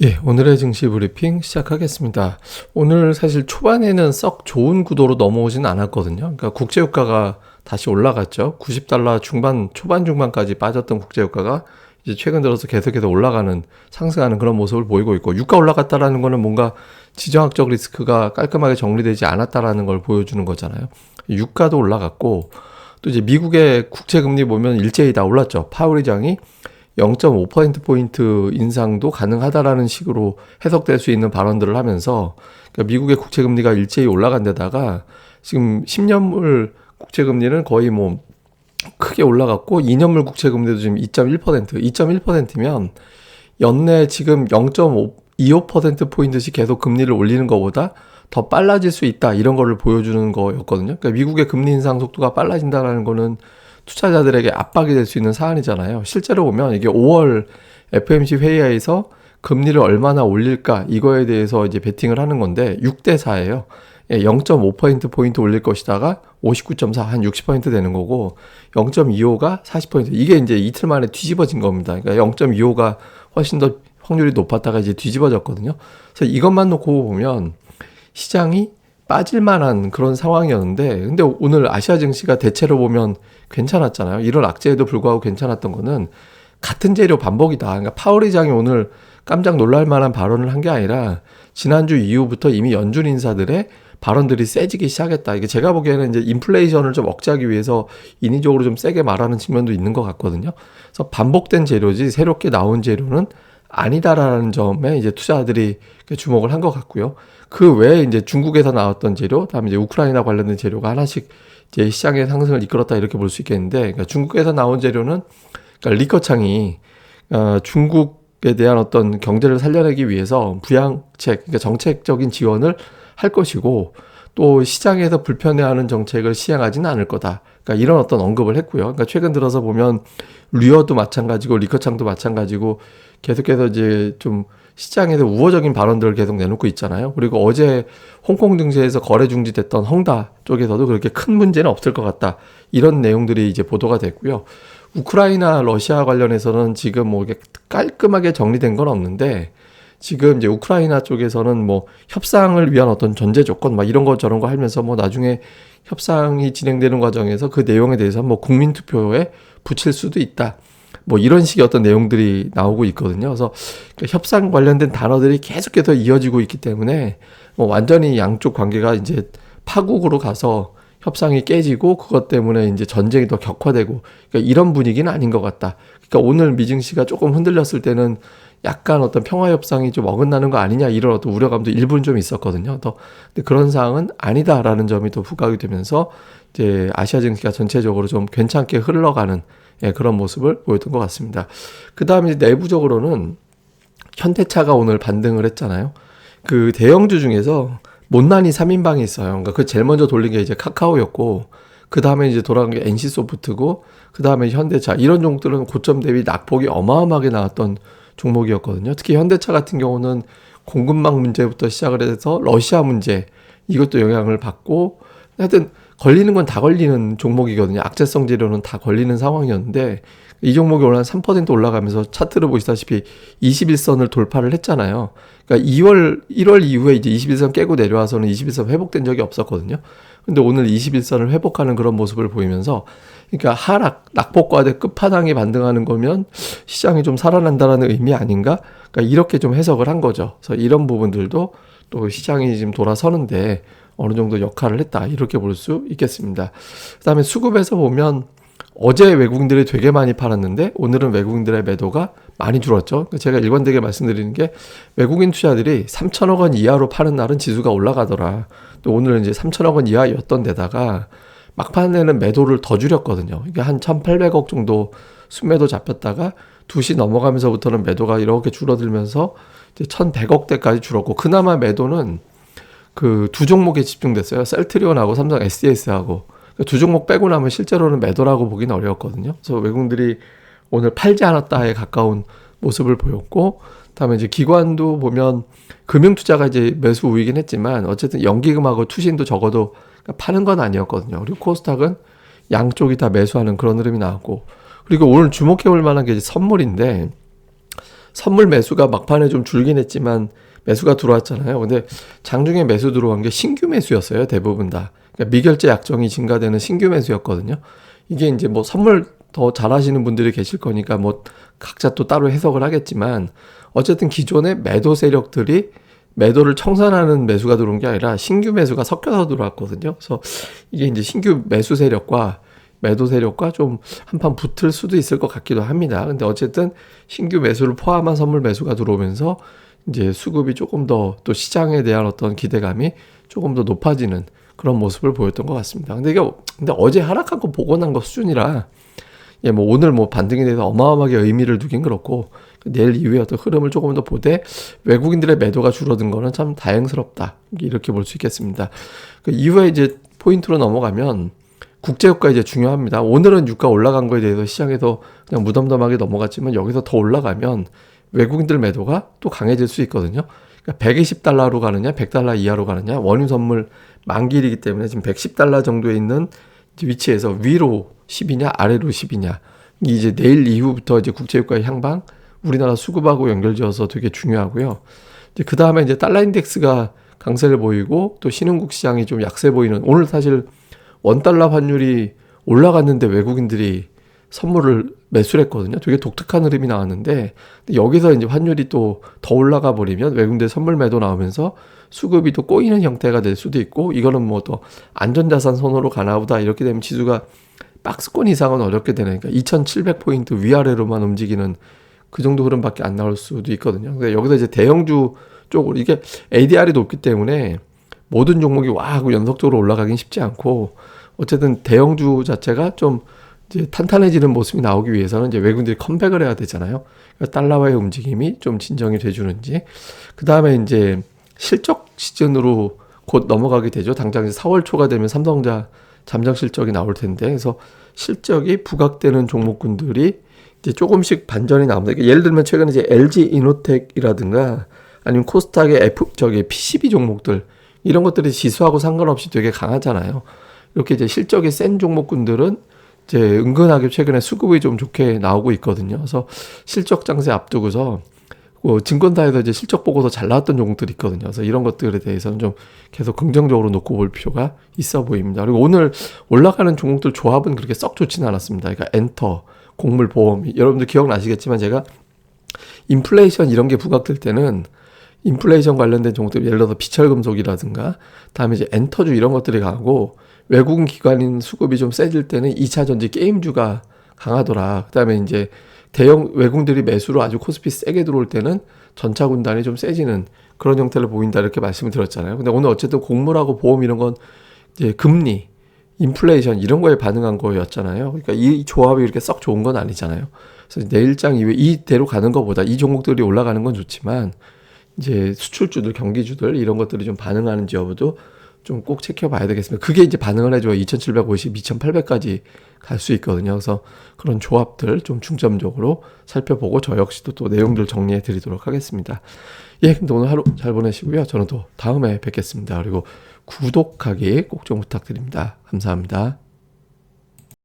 예, 오늘의 증시 브리핑 시작하겠습니다. 오늘 사실 초반에는 썩 좋은 구도로 넘어오진 않았거든요. 그러니까 국제유가가 다시 올라갔죠. 90달러 중반, 초반 중반까지 빠졌던 국제유가가 이제 최근 들어서 계속해서 올라가는, 상승하는 그런 모습을 보이고 있고, 유가 올라갔다라는 거는 뭔가 지정학적 리스크가 깔끔하게 정리되지 않았다라는 걸 보여주는 거잖아요. 유가도 올라갔고, 또 이제 미국의 국채금리 보면 일제히 다 올랐죠. 파월 의장이 0.5%포인트 인상도 가능하다라는 식으로 해석될 수 있는 발언들을 하면서, 그러니까 미국의 국채금리가 일제히 올라간 데다가 지금 10년물 국채금리는 거의 뭐 크게 올라갔고, 2년물 국채금리도 지금 2.1%면 연내 지금 0.25%포인트씩 계속 금리를 올리는 것보다 더 빨라질 수 있다, 이런 거를 보여주는 거였거든요. 그러니까 미국의 금리 인상 속도가 빨라진다는 거는 투자자들에게 압박이 될 수 있는 사안이잖아요. 실제로 보면 이게 5월 FOMC 회의에서 금리를 얼마나 올릴까, 이거에 대해서 이제 베팅을 하는 건데 6대 4예요. 0.5%포인트 올릴 것이다가 59.4, 한 60% 되는 거고, 0.25가 40%, 이게 이제 이틀 만에 뒤집어진 겁니다. 그러니까 0.25가 훨씬 더 확률이 높았다가 이제 뒤집어졌거든요. 그래서 이것만 놓고 보면 시장이 빠질 만한 그런 상황이었는데, 근데 오늘 아시아 증시가 대체로 보면 괜찮았잖아요. 이런 악재에도 불구하고 괜찮았던 거는 같은 재료 반복이다. 그러니까 파월 의장이 오늘 깜짝 놀랄 만한 발언을 한 게 아니라 지난주 이후부터 이미 연준 인사들의 발언들이 세지기 시작했다. 이게 제가 보기에는 이제 인플레이션을 좀 억제하기 위해서 인위적으로 좀 세게 말하는 측면도 있는 것 같거든요. 그래서 반복된 재료지 새롭게 나온 재료는 아니다라는 점에 이제 투자자들이 주목을 한 것 같고요. 그 외에 이제 중국에서 나왔던 재료, 다음에 이제 우크라이나 관련된 재료가 하나씩 이제 시장의 상승을 이끌었다, 이렇게 볼 수 있겠는데, 그러니까 중국에서 나온 재료는, 그러니까 리커창이 중국에 대한 어떤 경제를 살려내기 위해서 부양책, 그러니까 정책적인 지원을 할 것이고, 또 시장에서 불편해하는 정책을 시행하지는 않을 거다. 그러니까 이런 어떤 언급을 했고요. 그러니까 최근 들어서 보면 류어도 마찬가지고 리커창도 마찬가지고 계속해서 이제 좀 시장에서 우호적인 발언들을 계속 내놓고 있잖아요. 그리고 어제 홍콩 증시에서 거래 중지됐던 헝다 쪽에서도 그렇게 큰 문제는 없을 것 같다, 이런 내용들이 이제 보도가 됐고요. 우크라이나 러시아 관련해서는 지금 뭐 이게 깔끔하게 정리된 건 없는데, 지금 이제 우크라이나 쪽에서는 뭐 협상을 위한 어떤 전제 조건 막 이런 거 저런 거 하면서 뭐 나중에 협상이 진행되는 과정에서 그 내용에 대해서 뭐 국민 투표에 붙일 수도 있다, 뭐 이런 식의 어떤 내용들이 나오고 있거든요. 그래서 협상 관련된 단어들이 계속해서 이어지고 있기 때문에 뭐 완전히 양쪽 관계가 이제 파국으로 가서 협상이 깨지고 그것 때문에 이제 전쟁이 더 격화되고, 그러니까 이런 분위기는 아닌 것 같다. 그러니까 오늘 미증시가 조금 흔들렸을 때는 약간 어떤 평화 협상이 좀 어긋나는 거 아니냐, 이런 어떤 우려감도 일부는 좀 있었거든요. 근데 그런 상황은 아니다라는 점이 또 부각이 되면서 이제 아시아 증시가 전체적으로 좀 괜찮게 흘러가는, 예, 그런 모습을 보였던 것 같습니다. 그 다음에 내부적으로는 현대차가 오늘 반등을 했잖아요. 그 대형주 중에서 못난이 3인방이 있어요. 그러니까 그 제일 먼저 돌린 게 이제 카카오였고, 그 다음에 이제 돌아간 게 NC소프트고, 그 다음에 현대차, 이런 종목들은 고점 대비 낙폭이 어마어마하게 나왔던 종목이었거든요. 특히 현대차 같은 경우는 공급망 문제부터 시작을 해서 러시아 문제, 이것도 영향을 받고, 하여튼 걸리는 건 다 걸리는 종목이거든요. 악재성 재료는 다 걸리는 상황이었는데, 이 종목이 오늘 한 3% 올라가면서 차트를 보시다시피 21선을 돌파를 했잖아요. 그러니까 1월 이후에 이제 21선 깨고 내려와서는 21선 회복된 적이 없었거든요. 근데 오늘 21선을 회복하는 그런 모습을 보이면서, 그러니까 낙폭과대 끝판왕이 반등하는 거면 시장이 좀 살아난다라는 의미 아닌가? 그러니까 이렇게 좀 해석을 한 거죠. 그래서 이런 부분들도 또 시장이 지금 돌아서는데 어느 정도 역할을 했다, 이렇게 볼 수 있겠습니다. 그 다음에 수급에서 보면 어제 외국인들이 되게 많이 팔았는데 오늘은 외국인들의 매도가 많이 줄었죠. 제가 일관되게 말씀드리는 게, 외국인 투자들이 3천억 원 이하로 파는 날은 지수가 올라가더라. 또 오늘은 이제 3천억 원 이하였던 데다가 막판에는 매도를 더 줄였거든요. 이게 한 1,800억 정도 순매도 잡혔다가 2시 넘어가면서부터는 매도가 이렇게 줄어들면서 이제 1,100억대까지 줄었고, 그나마 매도는 그 두 종목에 집중됐어요. 셀트리온하고 삼성 SDS하고. 두 종목 빼고 나면 실제로는 매도라고 보기는 어려웠거든요. 그래서 외국인들이 오늘 팔지 않았다에 가까운 모습을 보였고, 다음에 이제 기관도 보면 금융투자가 이제 매수 우위긴 했지만 어쨌든 연기금하고 투신도 적어도 파는 건 아니었거든요. 그리고 코스닥은 양쪽이 다 매수하는 그런 흐름이 나왔고, 그리고 오늘 주목해 볼 만한 게 이제 선물인데, 선물 매수가 막판에 좀 줄긴 했지만 매수가 들어왔잖아요. 근데 장중에 매수 들어온 게 신규 매수였어요. 대부분 다. 그러니까 미결제 약정이 증가되는 신규 매수였거든요. 이게 이제 뭐 선물 더 잘하시는 분들이 계실 거니까 뭐 각자 또 따로 해석을 하겠지만 어쨌든 기존의 매도 세력들이 매도를 청산하는 매수가 들어온 게 아니라 신규 매수가 섞여서 들어왔거든요. 그래서 이게 이제 신규 매수 세력과 매도 세력과 좀 한판 붙을 수도 있을 것 같기도 합니다. 근데 어쨌든 신규 매수를 포함한 선물 매수가 들어오면서 이제 수급이 조금 더 또 시장에 대한 어떤 기대감이 조금 더 높아지는 그런 모습을 보였던 것 같습니다. 근데 어제 하락한 거 보고 난 거 수준이라 예, 뭐 오늘 뭐 반등에 대해서 어마어마하게 의미를 두긴 그렇고 내일 이후에 어떤 흐름을 조금 더 보되 외국인들의 매도가 줄어든 거는 참 다행스럽다 이렇게 볼 수 있겠습니다. 그 이후에 이제 포인트로 넘어가면 국제유가 이제 중요합니다. 오늘은 유가 올라간 거에 대해서 시장에서 그냥 무덤덤하게 넘어갔지만 여기서 더 올라가면 외국인들 매도가 또 강해질 수 있거든요. 그러니까 120달러로 가느냐, 100달러 이하로 가느냐, 원유 선물 만기이기 때문에 지금 110달러 정도에 있는 위치에서 위로 10이냐, 아래로 10이냐. 이제 내일 이후부터 이제 국제유가의 향방, 우리나라 수급하고 연결지어서 되게 중요하고요. 이제 그 다음에 이제 달러 인덱스가 강세를 보이고 또 신흥국 시장이 좀 약세 보이는 오늘 사실 원달러 환율이 올라갔는데 외국인들이 선물을 매수를 했거든요. 되게 독특한 흐름이 나왔는데 여기서 이제 환율이 또 더 올라가 버리면 외국인들 선물 매도 나오면서 수급이 또 꼬이는 형태가 될 수도 있고 이거는 뭐 또 안전자산 선호로 가나 보다 이렇게 되면 지수가 박스권 이상은 어렵게 되는 그러니까 2700포인트 위아래로만 움직이는 그 정도 흐름밖에 안 나올 수도 있거든요. 근데 여기서 이제 대형주 쪽으로 이게 ADR이 높기 때문에 모든 종목이 와 하고 연속적으로 올라가긴 쉽지 않고 어쨌든 대형주 자체가 좀 이제 탄탄해지는 모습이 나오기 위해서는 이제 외국인들이 컴백을 해야 되잖아요. 그러니까 달러와의 움직임이 좀 진정이 돼주는지. 그 다음에 이제 실적 시즌으로 곧 넘어가게 되죠. 당장 4월 초가 되면 삼성전자 잠정 실적이 나올 텐데, 그래서 실적이 부각되는 종목군들이 이제 조금씩 반전이 나옵니다. 그러니까 예를 들면 최근에 이제 LG 이노텍이라든가 아니면 코스닥의 PCB 종목들 이런 것들이 지수하고 상관없이 되게 강하잖아요. 이렇게 이제 실적이 센 종목군들은 이제 은근하게 최근에 수급이 좀 좋게 나오고 있거든요. 그래서 실적 장세 앞두고서 증권사에서 이제 실적 보고서 잘 나왔던 종목들이 있거든요. 그래서 이런 것들에 대해서는 좀 계속 긍정적으로 놓고 볼 필요가 있어 보입니다. 그리고 오늘 올라가는 종목들 조합은 그렇게 썩 좋지는 않았습니다. 그러니까 엔터, 곡물, 보험. 여러분들 기억나시겠지만 제가 인플레이션 이런 게 부각될 때는 인플레이션 관련된 종목들 예를 들어서 비철금속이라든가 다음에 이제 엔터주 이런 것들이 강하고 외국인 기관인 수급이 좀 세질 때는 2차 전지 게임주가 강하더라. 그다음에 이제 대형 외국인들이 매수로 아주 코스피 세게 들어올 때는 전차 군단이 좀 세지는 그런 형태를 보인다 이렇게 말씀을 드렸잖아요. 근데 오늘 어쨌든 곡물하고 보험 이런 건 이제 금리, 인플레이션 이런 거에 반응한 거였잖아요. 그러니까 이 조합이 이렇게 썩 좋은 건 아니잖아요. 그래서 내일장 이후에 이대로 가는 것보다 이 종목들이 올라가는 건 좋지만 이제 수출주들, 경기주들 이런 것들이 좀 반응하는지 여부도 좀 꼭 체크해봐야 되겠습니다. 그게 이제 반응을 해줘야 2750, 2800까지 갈 수 있거든요. 그래서 그런 조합들 좀 중점적으로 살펴보고 저 역시도 또 내용들 정리해 드리도록 하겠습니다. 예, 근데 오늘 하루 잘 보내시고요. 저는 또 다음에 뵙겠습니다. 그리고 구독하기 꼭 좀 부탁드립니다. 감사합니다.